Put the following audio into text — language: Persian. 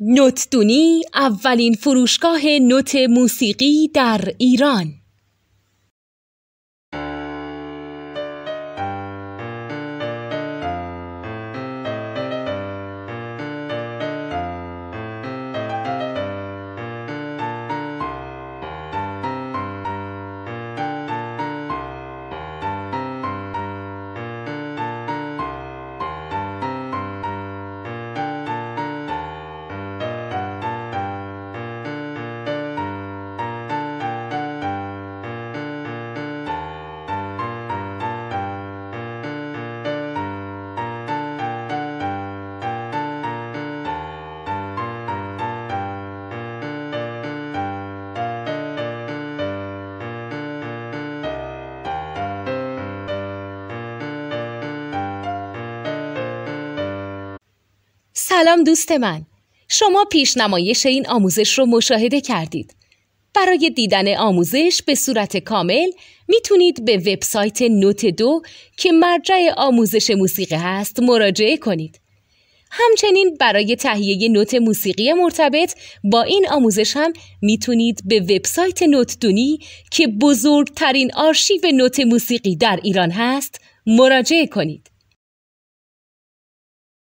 نوتدونی اولین فروشگاه نوت موسیقی در ایران. سلام دوست من، شما پیشنمایش این آموزش رو مشاهده کردید. برای دیدن آموزش به صورت کامل میتونید به وبسایت نوت 2 که مرجع آموزش موسیقی هست مراجعه کنید. همچنین برای تهیه نوت موسیقی مرتبط با این آموزش هم میتونید به وبسایت نوتدونی که بزرگترین آرشیو نوت موسیقی در ایران هست مراجعه کنید.